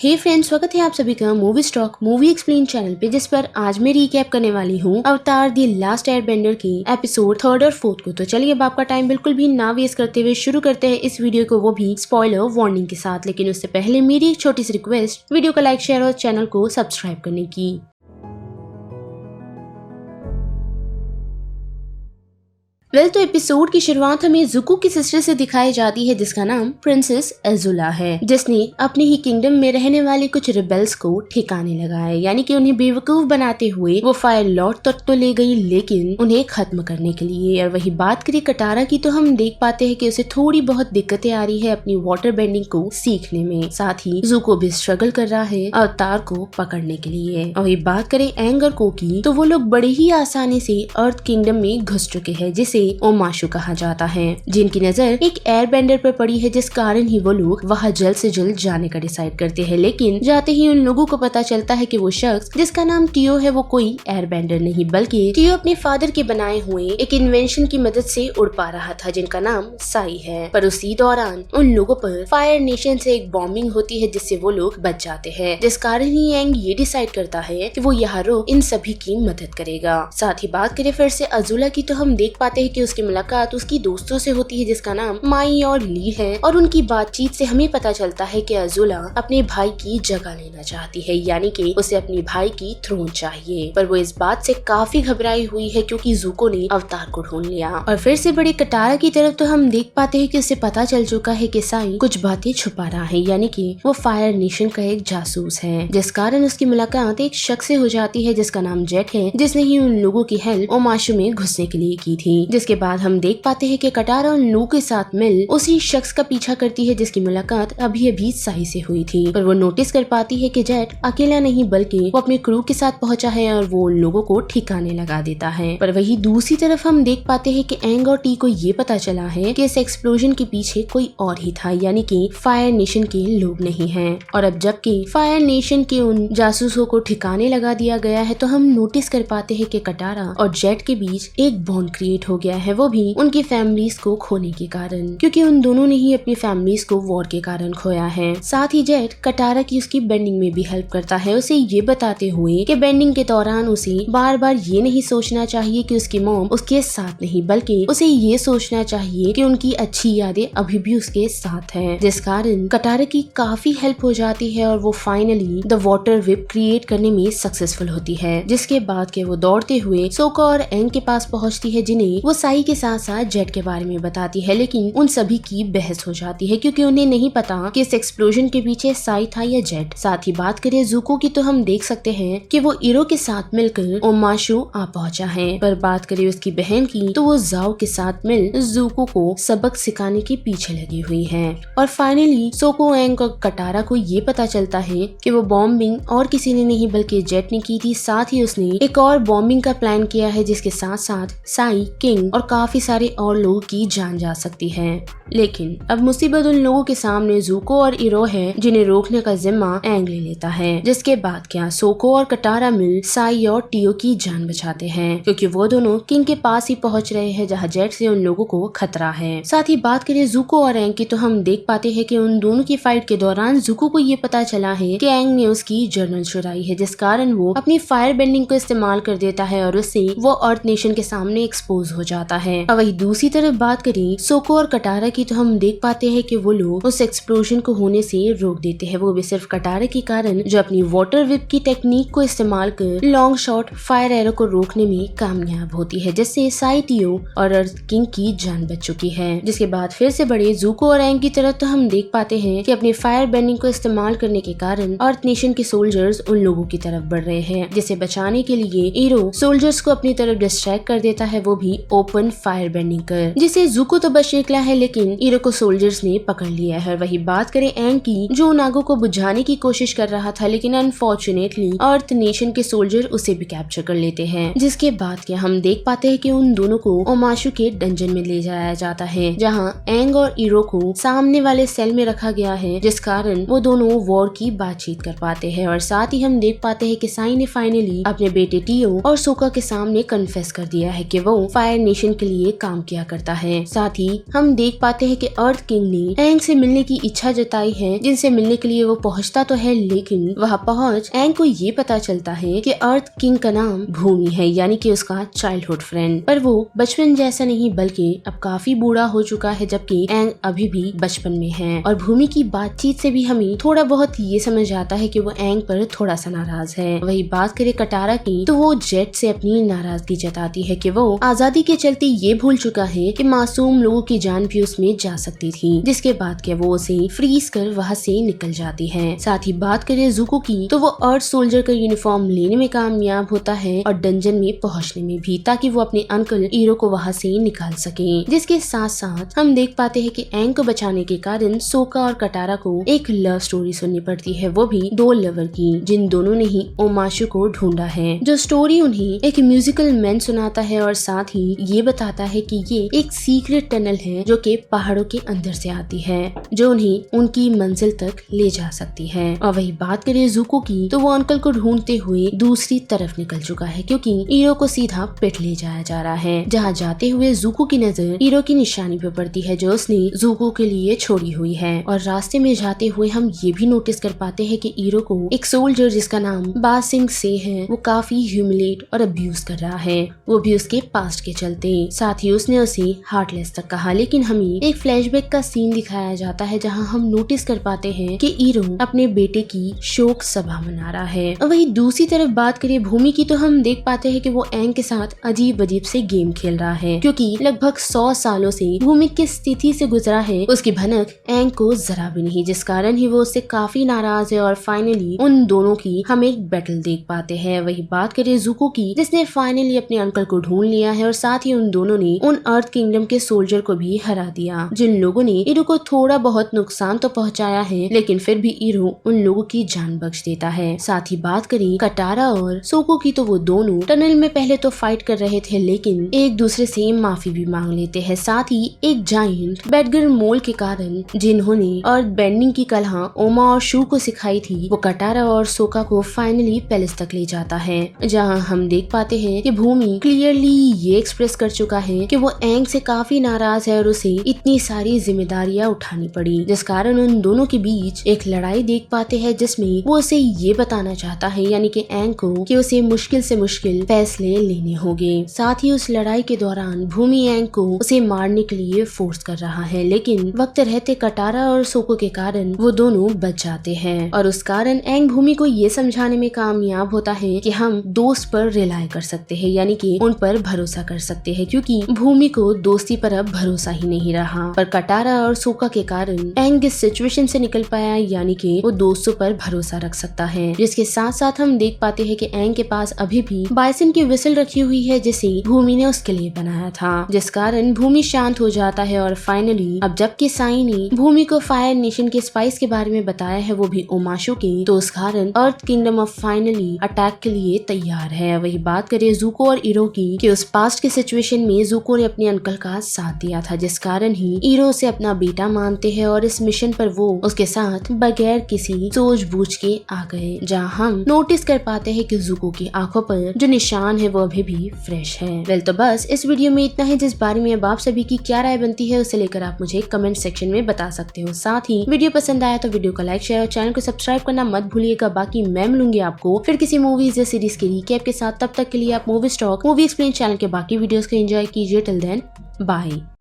हे friends, स्वागत है आप सभी का movie stock movie explain channel पे, जिस पर आज मैं रिकैप करने वाली हूँ अवतार दी लास्ट एयरबेंडर की एपिसोड 3rd और 4th को। तो चलिए अब आपका टाइम बिल्कुल भी ना वेस्ट करते हुए शुरू करते हैं इस वीडियो को, वो भी स्पॉइलर वार्निंग के साथ। लेकिन उससे पहले मेरी एक छोटी सी रिक्वेस्ट, वीडियो को लाइक, शेयर और चैनल को सब्सक्राइब करने की। तो एपिसोड की शुरुआत हमें ज़ुको की सिस्टर से दिखाई जाती है, जिसका नाम प्रिंसेस एजुला है, जिसने अपने ही किंगडम में रहने वाले कुछ रिबेल्स को ठिकाने लगाया, यानी कि उन्हें बेवकूफ बनाते हुए वो फायर लॉर्ड तक तो ले गई, लेकिन उन्हें खत्म करने के लिए। और वही बात करें कटारा की, तो हम देख पाते हैं कि उसे थोड़ी बहुत दिक्कतें आ रही है अपनी वाटर बेंडिंग को सीखने में। साथ ही ज़ुको भी स्ट्रगल कर रहा है अवतार को पकड़ने के लिए। और वही बात करें एंग और को की, तो वो लोग बड़े ही आसानी से अर्थ किंगडम में घुस चुके हैं, जिसे ओमाशु कहा जाता है, जिनकी नजर एक एयरबेंडर पर पड़ी है, जिस कारण ही वो लोग वहाँ जल्द से जल्द जाने का डिसाइड करते हैं। लेकिन जाते ही उन लोगों को पता चलता है कि वो शख्स जिसका नाम टियो है वो कोई एयरबेंडर नहीं, बल्कि टियो अपने फादर के बनाए हुए एक इन्वेंशन की मदद से उड़ पा रहा था, जिनका नाम साई है। पर उसी दौरान उन लोगों पर फायर नेशन से एक बॉम्बिंग होती है, जिससे वो लोग बच जाते हैं, जिस कारण ही एंग ये डिसाइड करता है कि वो यहाँ रुक इन सभी की मदद करेगा। साथ ही बात करें फिर से अजुला की, तो हम देख पाते हैं कि उसकी मुलाकात उसकी दोस्तों से होती है, जिसका नाम माई और ली है। और उनकी बातचीत से हमें पता चलता है कि अजुला अपने भाई की जगह लेना चाहती है, यानी कि उसे अपने भाई की थ्रोन चाहिए। पर वो इस बात से काफी घबराई हुई है, क्योंकि ज़ुको ने अवतार को ढूंढ लिया। और फिर से बड़े कटारा की तरफ तो हम देख पाते हैं कि उसे पता चल चुका है कि साई कुछ बातें छुपा रहा है, यानी कि वो फायर नेशन का एक जासूस है, जिस कारण उसकी मुलाकात एक शख्स से हो जाती है, जिसका नाम जेट है, जिसने ही उन लोगों की हेल्प ओमाशु में घुसने के लिए की थी। जिसके बाद हम देख पाते हैं कि कटारा उन लोगों के साथ मिल उसी शख्स का पीछा करती है, जिसकी मुलाकात अभी अभी साई से हुई थी। पर वो नोटिस कर पाती है कि जेट अकेला नहीं बल्कि वो अपने क्रू के साथ पहुंचा है, और वो उन लोगों को ठिकाने लगा देता है। पर वही दूसरी तरफ हम देख पाते हैं कि एंग और टी को ये पता चला है कि इस एक्सप्लोजन के पीछे कोई और ही था, यानी कि फायर नेशन के लोग नहीं है। और अब जबकि फायर नेशन के उन जासूसों को ठिकाने लगा दिया गया है, तो हम नोटिस कर पाते हैं कि कटारा और जेट के बीच एक बॉन्ड क्रिएट हो गया है, वो भी उनकी फैमिलीज को खोने के कारण, क्योंकि उन दोनों ने ही अपनी फैमिलीज को वॉर के कारण खोया है। साथ ही जेट कटारा की उसकी बेंडिंग में भी हेल्प करता है, उसे ये बताते हुए कि बेंडिंग के दौरान उसे बार बार ये नहीं सोचना चाहिए कि उसकी मॉम उसके साथ नहीं, बल्कि उसे ये सोचना चाहिए कि उनकी अच्छी यादें अभी भी उसके साथ है, जिस कारण कटारा की काफी हेल्प हो जाती है, और वो finally the water whip create करने में सक्सेसफुल होती है। जिसके बाद के वो दौड़ते हुए सोको और एंग के पास पहुंचती है, जिन्हें वो साई के साथ साथ जेट के बारे में बताती है। लेकिन उन सभी की बहस हो जाती है, क्योंकि उन्हें नहीं पता कि इस एक्सप्लोजन के पीछे साई था या जेट। साथ ही बात करें ज़ुको की, तो हम देख सकते हैं कि वो इरो के साथ मिलकर ओमाशु आ पहुंचा है। पर बात करें उसकी बहन की, तो वो जाओ के साथ मिल ज़ुको को सबक सिखाने के पीछे लगी हुई है। और फाइनली सोको, एंग और कटारा को ये पता चलता है कि वो बॉम्बिंग और किसी ने नहीं बल्कि जेट ने की थी। साथ ही उसने एक और बॉम्बिंग का प्लान किया है, जिसके साथ साथ साई, किंग और काफी सारे और लोगों की जान जा सकती है। लेकिन अब मुसीबत उन लोगों के सामने ज़ुको और इरो है, जिन्हें रोकने का जिम्मा एंग ले लेता है। जिसके बाद क्या सोको और कटारा मिल साई और टियो की जान बचाते हैं, क्योंकि वो दोनों किंग के पास ही पहुंच रहे हैं, जहां जेट से उन लोगों को खतरा है। साथ ही बात करें ज़ुको और एंग की, तो हम देख पाते हैं कि उन दोनों की फाइट के दौरान ज़ुको को ये पता चला है कि एंग ने उसकी जर्नल चुराई है, जिस कारण वो अपनी फायर बेंडिंग को इस्तेमाल कर देता है, और उससे वो अर्थ नेशन के सामने एक्सपोज हो जाता है। और वही दूसरी तरफ बात करें सोको और कटारा की, तो हम देख पाते हैं कि वो लोग उस एक्सप्लोजन को होने से रोक देते हैं, वो भी सिर्फ कटारा के कारण, जो अपनी वाटर विप की टेक्निक को इस्तेमाल कर लॉन्ग शॉट फायर एरो को रोकने में कामयाब होती है, जिससे साई, टियो और अर्थ किंग की जान बच चुकी है। जिसके बाद फिर से बड़े ज़ुको और एंग की तरफ, तो हम देख पाते हैं कि अपने फायर बेंडिंग को इस्तेमाल करने के कारण अर्थ नेशन के सोल्जर्स उन लोगों की तरफ बढ़ रहे हैं, जिसे बचाने के लिए इरो सोल्जर्स को अपनी तरफ डिस्ट्रैक्ट कर देता है, वो भी ओपन फायर बेंडिंग कर, जिसे ज़ुको तो बच निकला है, लेकिन इरो को सोल्जर्स ने पकड़ लिया है। वही बात करें एंग की, जो नागो को बुझाने की कोशिश कर रहा था, लेकिन अनफॉर्चुनेटली अर्थ नेशन के सोल्जर उसे भी कैप्चर कर लेते हैं। जिसके बाद क्या हम देख पाते हैं कि उन दोनों को ओमाशु के डंजन में ले जाया जाता है, जहां एंग और इरो को सामने वाले सेल में रखा गया है, जिस कारण वो दोनों वॉर की बातचीत कर पाते हैं। और साथ ही हम देख पाते हैं कि साई ने फाइनली अपने बेटे टियो और सोका के सामने कन्फेस कर दिया है कि वो फायर नेशन के लिए काम किया करता है। साथ ही हम देख पाते हैं कि अर्थ किंग ने एंग से मिलने की इच्छा जताई है, जिनसे मिलने के लिए वो पहुंचता तो है, लेकिन वहां पहुंच एंग को ये पता चलता है कि अर्थ किंग का नाम भूमि है, यानी कि उसका चाइल्डहुड फ्रेंड। पर वो बचपन जैसा नहीं बल्कि अब काफी बूढ़ा हो चुका है, जबकि एंग अभी भी बचपन में है। और भूमि की बातचीत से भी हमें थोड़ा बहुत ये समझ आता है कि वो एंग पर थोड़ा सा नाराज है। वही बात करे कटारा की, तो वो जेट से अपनी नाराजगी जताती है कि वो आजादी के चलते ये भूल चुका है कि मासूम लोगों की जान भी उसमें जा सकती थी, जिसके बाद के वो उसे फ्रीज कर वहाँ से निकल जाती है। साथ ही बात करें ज़ुको की, तो वो अर्थ सोल्जर का यूनिफॉर्म लेने में कामयाब होता है और डंजन में पहुंचने में भी, ताकि वो अपने अंकल ईरो को वहाँ से निकाल सके। जिसके साथ साथ हम देख पाते हैं कि एंग को बचाने के कारण सोका और कटारा को एक लव स्टोरी सुननी पड़ती है, वो भी दो लवर की, जिन दोनों ने ही ओमाशु को ढूंढा है। जो स्टोरी उन्हें एक म्यूजिकल मैन सुनाता है और साथ ही ये बताता है कि ये एक सीक्रेट टनल है जो कि पहाड़ों के अंदर से आती है, जो उन्हें उनकी मंजिल तक ले जा सकती है। और वही बात करें ज़ुको की, तो वो अंकल को ढूंढते हुए दूसरी तरफ निकल चुका है, क्योंकि ईरो को सीधा पिट ले जाया जा रहा है। जहाँ जाते हुए ज़ुको की नजर ईरो की निशानी पे पड़ती है, जो उसने ज़ुको के लिए छोड़ी हुई है। और रास्ते में जाते हुए हम ये भी नोटिस कर पाते हैं कि ईरो को एक सोल्जर जिसका नाम बा सिंह से है, वो काफी ह्यूमिलेट और अब्यूज कर रहा है, वो भी उसके पास्ट के चलते। साथ ही उसने उसे हार्टलेस तक कहा। लेकिन हमें एक फ्लैशबैक का सीन दिखाया जाता है, जहाँ हम नोटिस कर पाते हैं कि ईरो अपने बेटे की शोक सभा मना रहा है। और वही दूसरी तरफ बात करें भूमि की, तो हम देख पाते हैं कि वो एंग के साथ अजीब अजीब से गेम खेल रहा है, क्योंकि लगभग 100 सालों से भूमि किस स्थिति से गुजरा है उसकी भनक एंग को जरा भी नहीं, जिस कारण ही वो उससे काफी नाराज है। और फाइनली उन दोनों की हम एक बैटल देख पाते हैं। वही बात करें ज़ुको की, जिसने फाइनली अपने अंकल को ढूंढ लिया है और साथ ही उन दोनों ने उन अर्थ किंगडम के सोल्जर को भी हरा दिया, जिन लोगों ने ईरो को थोड़ा बहुत नुकसान तो पहुंचाया है, लेकिन फिर भी ईरो उन लोगों की जान बख्श देता है। साथ ही बात करें कटारा और सोको की, तो वो दोनों टनल में पहले तो फाइट कर रहे थे, लेकिन एक दूसरे से माफी भी मांग लेते हैं। साथ ही एक जायंट बैडगर मोल के कारण, जिन्होंने अर्थ बेंडिंग की कला ओमा और शू को सिखाई थी, वो कटारा और सोका को फाइनली पैलेस तक ले जाता है, जहां हम देख पाते हैं कि भूमि क्लियरली ये एक्सप्रेस कर चुका है कि वो एंग से काफी नाराज है और उसे इतनी सारी जिम्मेदारियां उठानी पड़ी, जिस कारण उन दोनों के बीच एक लड़ाई देख पाते हैं, जिसमें वो उसे ये बताना चाहता है, यानी कि एंग को, कि उसे मुश्किल से मुश्किल फैसले लेने होंगे। साथ ही उस लड़ाई के दौरान भूमि एंग को उसे मारने के लिए फोर्स कर रहा है, लेकिन वक्त रहते कटारा और सोको के कारण वो दोनों बच जाते हैं। और उस कारण एंग भूमि को ये समझाने में कामयाब होता है कि हम दोस्त पर रिलाई कर सकते हैं, यानी कि उन पर भरोसा कर सकते हैं, क्योंकि भूमि को दोस्ती पर अब भरोसा ही नहीं रहा। पर कटारा और सोका के कारण एंग इस सिचुएशन से निकल पाया, यानी कि वो दोस्तों पर भरोसा रख सकता है। जिसके साथ साथ हम देख पाते हैं कि एंग के पास अभी भी बाइसन की विसल रखी हुई है, जिसे भूमि ने उसके लिए बनाया था, जिस कारण भूमि शांत हो जाता है। और फाइनली अब जबकि साई ने भूमि को फायर नेशन के स्पाइस के बारे में बताया है, वो भी ओमाशु के, तो उस कारण अर्थ किंगडम अब फाइनली अटैक के लिए तैयार है। वही बात करें ज़ुको और ईरो की, कि उस पास्ट के सिचुएशन में ज़ुको ने अपने अंकल का साथ दिया था, जिस कारण ही ईरो से अपना बेटा मानते हैं और इस मिशन पर वो उसके साथ बगैर किसी सोच बूझ के आ गए, जहाँ हम नोटिस कर पाते हैं कि ज़ुको की आंखों पर जो निशान है वो अभी भी फ्रेश है। वेल, तो बस इस वीडियो में इतना है। जिस बारे में अब आप सभी की क्या राय बनती है उसे लेकर आप मुझे कमेंट सेक्शन में बता सकते हो। साथ ही वीडियो पसंद आया तो वीडियो को लाइक, शेयर और चैनल को सब्सक्राइब करना मत भूलिएगा। बाकी मैं मिलूंगी आपको फिर किसी मूवीज या सीरीज के रिकैप के साथ। तब तक के लिए आप movie stock movie explain channel के बाकी वीडियोस को एंजॉय कीजिए। Till then bye.